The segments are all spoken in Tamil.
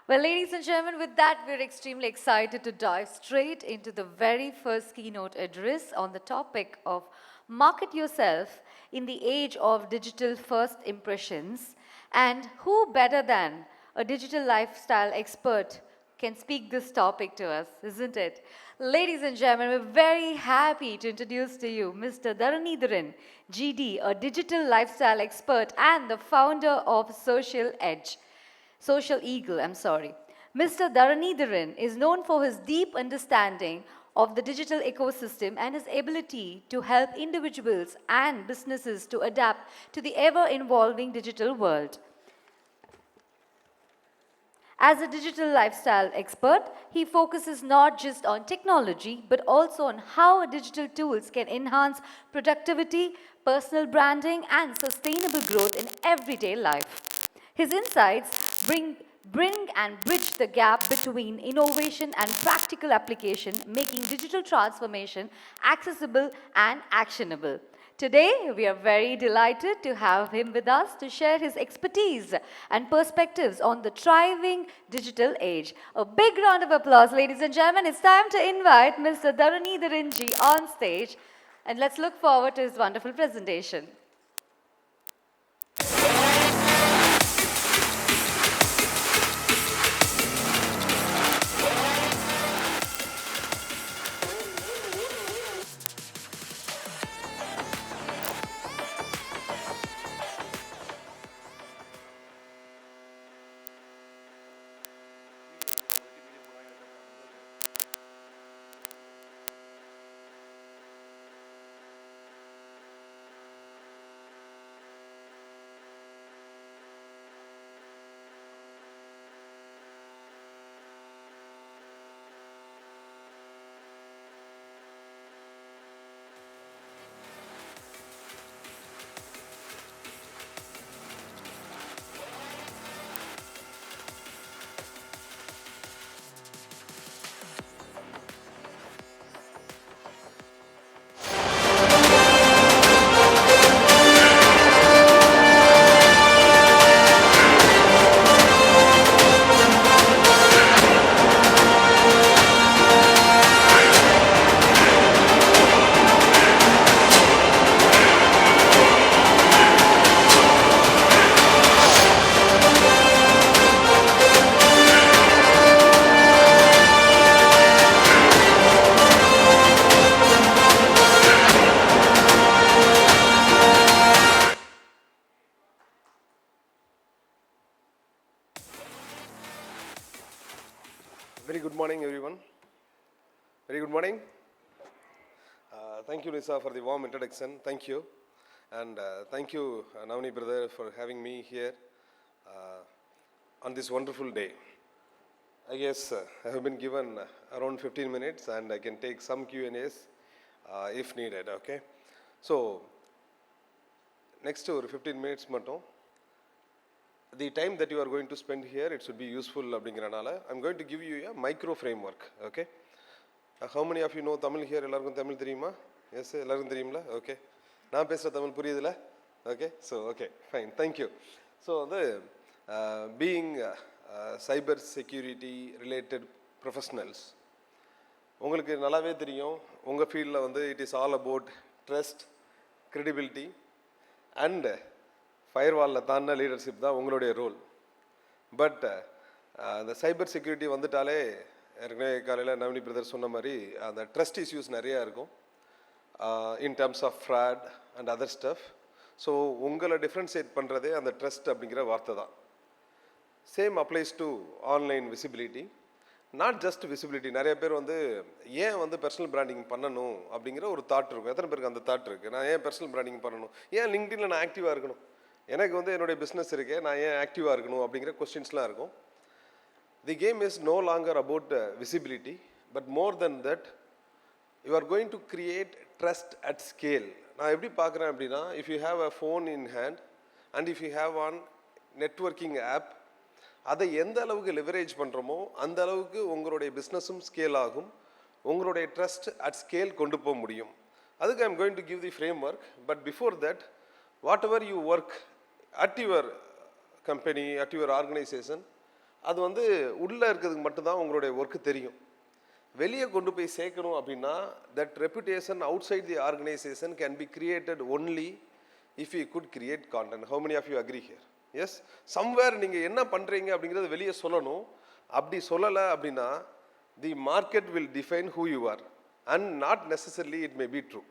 Well, ladies and gentlemen, with that, we're extremely excited to dive straight into the very first keynote address on the topic of market yourself in the age of digital first impressions. And who better than a digital lifestyle expert can speak this topic to us, isn't it? Ladies and gentlemen, we're very happy to introduce to you Mr. Dharanidharan, GD, a digital lifestyle expert and the founder of Social Eagle, I'm sorry. Mr. Dharanidharan is known for his deep understanding of the digital ecosystem and his ability to help individuals and businesses to adapt to the ever-evolving digital world. As a digital lifestyle expert, he focuses not just on technology, but also on how digital tools can enhance productivity, personal branding, and sustainable growth in everyday life. His insights bring and bridge the gap between innovation and practical application, making digital transformation accessible and actionable. Today, we are very delighted to have him with us to share his expertise and perspectives on the thriving digital age. A big round of applause, ladies and gentlemen. It's time to invite Mr. Dharanidharan ji on stage, and let's look forward to his wonderful presentation. Very good morning, everyone. Very good morning. Thank you, Lisa, for the warm introduction. Thank you. And thank you, Navani brother, for having me here on this wonderful day. I guess I have been given around 15 minutes and I can take some Q&As if needed, okay? So, next to 15 minutes மட்டும் the time that you are going to spend here, it should be useful அப்படிங்கிறனால I'm going to give you a micro framework, okay? How many of you know Tamil here? எல்லாருக்கும் தமிழ் தெரியுமா? Yes, எல்லாருக்கும் தெரியும்ல? Okay. நான் பேசுகிற தமிழ் புரியுதுல? Okay, so okay, fine, thank you. So வந்து being cyber security related professionals, உங்களுக்கு நல்லாவே தெரியும் உங்கள் ஃபீல்டில் வந்து it is all about trust, credibility and ஃபயர்வாலில் தாண்டின லீடர்ஷிப் தான் உங்களுடைய ரோல். பட் அந்த சைபர் செக்யூரிட்டி வந்துட்டாலே ஏற்கனவே காலையில் நவனி பிரதர் சொன்ன மாதிரி அந்த ட்ரஸ்ட் இஷ்யூஸ் நிறையா இருக்கும் in terms of fraud and other stuff. So உங்களை டிஃப்ரென்ஷியேட் பண்ணுறதே அந்த ட்ரஸ்ட் அப்படிங்கிற வார்த்தை தான். Same applies to online visibility, not just visibility. நிறைய பேர் வந்து ஏன் வந்து பர்சனல் பிராண்டிங் பண்ணணும் அப்படிங்கிற ஒரு தாட் இருக்கும். எத்தனை பேருக்கு அந்த தாட் இருக்குது? நான் ஏன் பர்சனல் பிராண்டிங் பண்ணணும், ஏன் லிங்க்டின்ல நான் ஆக்டிவாக இருக்கணும், எனக்கு வந்து என்னுடைய பிஸ்னஸ் இருக்கே நான் ஏன் ஆக்டிவாக இருக்கணும் அப்படிங்கிற கொஸ்டின்ஸ்லாம் இருக்கும். The game is no longer about visibility, but more then that you are going to create trust at scale. நான் எப்படி பார்க்குறேன் அப்படின்னா, if you have a phone in hand and if you have an networking app, அதை எந்த அளவுக்கு லிவரேஜ் பண்ணுறோமோ அந்த அளவுக்கு உங்களுடைய பிஸ்னஸும் ஸ்கேல் ஆகும், உங்களுடைய ட்ரஸ்ட் அட் ஸ்கேல் கொண்டு போக முடியும். அதுக்கு I'm going to give the frame work. But before that, what ever you work at your company, at your organization, அது வந்து உள்ளே இருக்கிறதுக்கு மட்டும்தான் உங்களுடைய ஒர்க்கு தெரியும். வெளியே கொண்டு போய் சேர்க்கணும் அப்படின்னா that reputation outside the organisation can be created only if you could create content. How many of you agree here? Yes, somewhere நீங்கள் என்ன பண்ணுறீங்க அப்படிங்கிறது வெளியே சொல்லணும். அப்படி சொல்லலை அப்படின்னா the market will define who you are and not necessarily it may be true.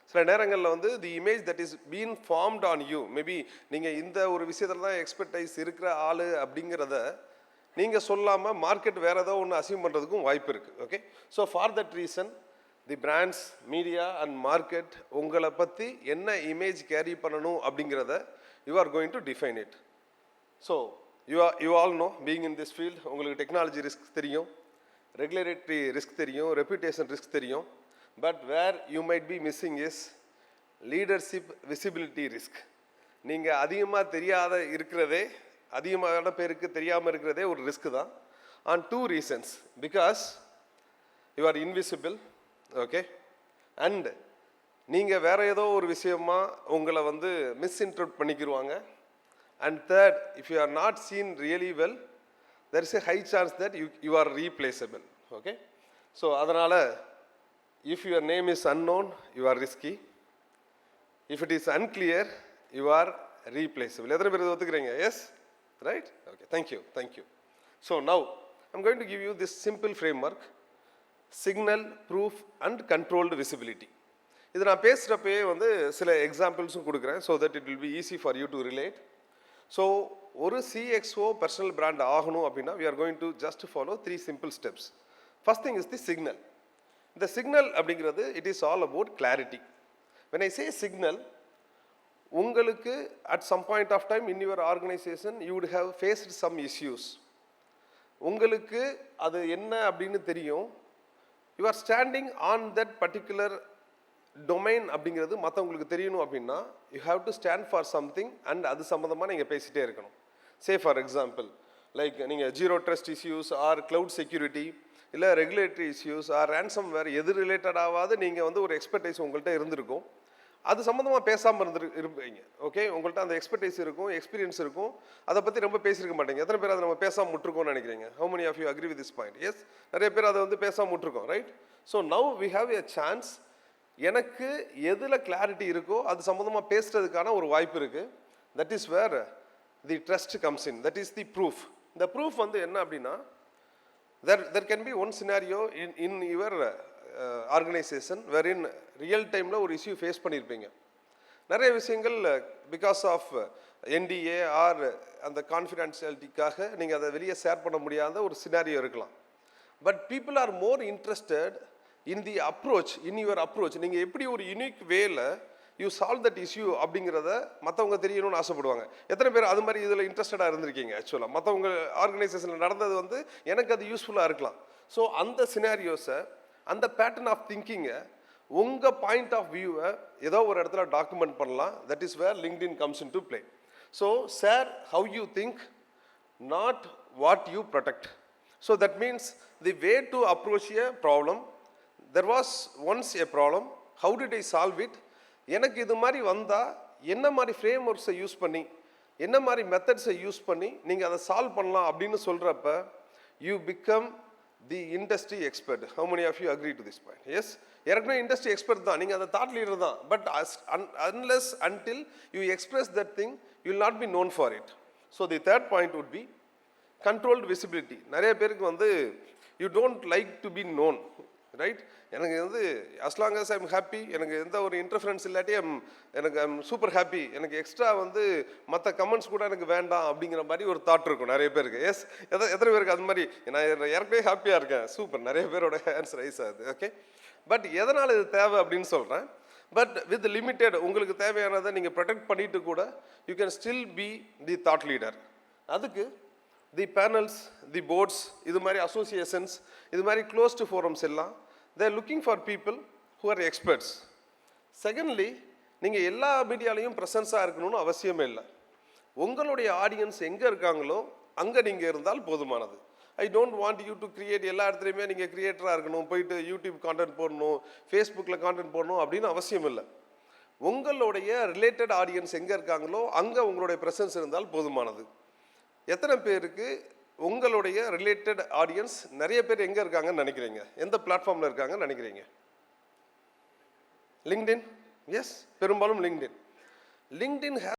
சில நேரங்களில் வந்து the image that is been formed on you, maybe நீங்கள் இந்த ஒரு விஷயத்தில் தான் எக்ஸ்பர்டைஸ் இருக்கிற ஆள் அப்படிங்கிறத நீங்கள் சொல்லாமல் மார்க்கெட் வேறு ஏதோ ஒன்று அசீவ் பண்ணுறதுக்கும் வாய்ப்பு இருக்குது. Okay, so for that reason the brands, media and market உங்களை பற்றி என்ன இமேஜ் கேரி பண்ணணும் அப்படிங்கிறத you are going to define it. So you all know, being in this field, உங்களுக்கு டெக்னாலஜி ரிஸ்க் தெரியும், ரெகுலேட்டரி ரிஸ்க் தெரியும், ரெப்யூட்டேஷன் ரிஸ்க் தெரியும். But where you might be missing is leadership visibility risk. நீங்கள் அதிகமாக தெரியாத இருக்கிறதே, அதிகமான பேருக்கு தெரியாமல் இருக்கிறதே ஒரு ரிஸ்க் தான். On two reasons. Because you are invisible, okay, and நீங்கள் வேற ஏதோ ஒரு விஷயமா உங்களை வந்து மிஸ்இன்டர்ப்ட் பண்ணிக்கிடுவாங்க. And third, if you are not seen really well, there is a high chance that you are replaceable. Okay, so அதனால் if your name is unknown, you are risky. If it is unclear, you are replaceable. எத்தனை பேர் ஒத்துக்கிறீங்க? Yes, right? Okay, thank you. So now I'm going to give you this simple framework: signal, proof and controlled visibility. இது நான் பேசுகிறப்பே வந்து சில எக்ஸாம்பிள்ஸும் கொடுக்குறேன், so that it will be easy for you to relate. So ஒரு CXO personal brand ஆகணும் அப்படின்னா we are going to just follow 3 simple steps. First thing is the signal. இந்த சிக்னல் அப்படிங்கிறது it is all about clarity. When I say signal, உங்களுக்கு at some point of time in your organisation you would have faced some issues. உங்களுக்கு அது என்ன அப்படின்னு தெரியும். You are standing on that particular domain அப்படிங்கிறது மற்றவங்களுக்கு தெரியணும் அப்படின்னா you have to stand for something and அது சம்மந்தமாக நீங்கள் பேசிகிட்டே இருக்கணும். சே ஃபார் எக்ஸாம்பிள், லைக் நீங்கள் zero trust issues or cloud security இல்லை ரெகுலேட்டரி இஷ்யூஸ் ஆர் ரேன்சம்வேர் எது ரிலேட்டடாவது நீங்கள் வந்து ஒரு எக்ஸ்பர்டைஸ் உங்கள்கிட்ட இருந்திருக்கும். அது சம்மந்தமாக பேசாமல் இருப்பீங்க. ஓகே, உங்கள்கிட்ட அந்த எக்ஸ்பர்டைஸ் இருக்கும், எக்ஸ்பீரியன்ஸ் இருக்கும், அதை பற்றி ரொம்ப பேசியிருக்க மாட்டீங்க. எத்தனை பேர் அதை நம்ம பேசாமல் விட்டுருக்கோம்னு நினைக்கிறீங்க? How many of you agree with this point? Yes, நிறைய பேர் அதை வந்து பேசாமல் விட்டுருக்கோம், right? So now we have a chance. எனக்கு எதில் கிளாரிட்டி இருக்கோ அது சம்மந்தமாக பேசுகிறதுக்கான ஒரு வாய்ப்பு இருக்குது. That is where the trust comes in. That is the proof. இந்த ப்ரூஃப் வந்து என்ன அப்படின்னா, there can be one scenario in your organization wherein real timeல ஒரு இஷ்யூ ஃபேஸ் பண்ணியிருப்பீங்க. நிறைய விஷயங்கள் பிகாஸ் ஆஃப் NDA ஆர் அந்த கான்ஃபிடென்ஷியாலிட்டிக்காக நீங்கள் அதை வெளியே ஷேர் பண்ண முடியாத ஒரு சினாரியோ இருக்கலாம். But people are more interested in the approach, in your approach. நீங்கள் எப்படி ஒரு யூனிக் வேல யூ சால்வ் தட் இஷ்யூ அப்படிங்கிறத மற்றவங்க தெரியணும்னு ஆசைப்படுவாங்க. எத்தனை பேர் அது மாதிரி இதில் இன்ட்ரெஸ்டடாக இருந்திருக்கீங்க? ஆக்சுவலாக மற்றவங்க ஆர்கனைசேஷனில் நடந்தது வந்து எனக்கு அது யூஸ்ஃபுல்லாக இருக்கலாம். ஸோ அந்த சினாரியோஸை, அந்த பேட்டர்ன் ஆஃப் திங்கிங்கை, உங்கள் பாயிண்ட் ஆஃப் வியூவை ஏதோ ஒரு இடத்துல டாக்குமெண்ட் பண்ணலாம். That is where LinkedIn comes in to play. So share how you think, not what you protect. So that means the way to approach a problem. There was once a problem, how did I solve it? எனக்கு இது மாதிரி வந்தால் என்ன மாதிரி ஃப்ரேம் ஒர்க்ஸை யூஸ் பண்ணி, என்ன மாதிரி மெத்தட்ஸை யூஸ் பண்ணி நீங்கள் அதை சால்வ் பண்ணலாம் அப்படின்னு சொல்கிறப்ப you become the industry expert. How many of you agree to this point? Yes, ஏற்கனவே இண்டஸ்ட்ரி எக்ஸ்பர்ட் தான், நீங்கள் அதை தாட் லீடர் தான். But unless until you express that thing you will not be known for it. So the third point would be controlled visibility. நிறைய பேருக்கு வந்து you don't like to be known, right? எனக்கு வந்து as long as I'm happy, எனக்கு எந்த ஒரு இன்டர்ஃபரன்ஸ் இல்லாட்டி ஐம் சூப்பர் ஹாப்பி, எனக்கு எக்ஸ்ட்ரா வந்து மற்ற கமெண்ட்ஸ் கூட எனக்கு வேண்டாம் அப்படிங்கிற மாதிரி ஒரு தாட் இருக்கும் நிறைய பேருக்கு. எஸ், எத்தனை பேருக்கு அது மாதிரி? நான் ஏற்கனவே ஹாப்பியாக இருக்கேன், சூப்பர், நிறைய பேரோட ஆன்சர் ரைஸ் ஆகுது. ஓகே, பட் எதனால் இது தேவை அப்படின்னு சொல்கிறேன். பட் வித் லிமிட்டெட், உங்களுக்கு தேவையானதை நீங்கள் ப்ரொடெக்ட் பண்ணிட்டு கூட you can still be the thought leader. அதுக்கு தி பேனல்ஸ், தி போர்ட்ஸ், இது மாதிரி அசோசியேஷன்ஸ், இது மாதிரி க்ளோஸ்டு ஃபோரம்ஸ் எல்லாம் they are looking for people who are experts. Secondly, நீங்கள் எல்லா மீடியாலையும் ப்ரெசன்ஸாக இருக்கணும்னு அவசியமே இல்லை. உங்களுடைய ஆடியன்ஸ் எங்கே இருக்காங்களோ அங்கே நீங்கள் இருந்தால் போதுமானது. I don't want you to create எல்லா இடத்துலையுமே நீங்கள் கிரியேட்டராக இருக்கணும், போயிட்டு யூடியூப் கான்டென்ட் போடணும், ஃபேஸ்புக்கில் கான்டென்ட் போடணும் அப்படின்னு அவசியம் இல்லை. உங்களுடைய ரிலேட்டட் ஆடியன்ஸ் எங்கே இருக்காங்களோ அங்கே உங்களுடைய ப்ரெசன்ஸ் இருந்தால் போதுமானது. எத்தனை பேருக்கு உங்களுடைய ரிலேட்டட் ஆடியன்ஸ் நிறைய பேர் எங்கே இருக்காங்கன்னு நினைக்கிறீங்க? எந்த பிளாட்ஃபார்மில் இருக்காங்கன்னு நினைக்கிறீங்க? லிங்க்டின்? எஸ், பெரும்பாலும் லிங்க்டின். LinkedIn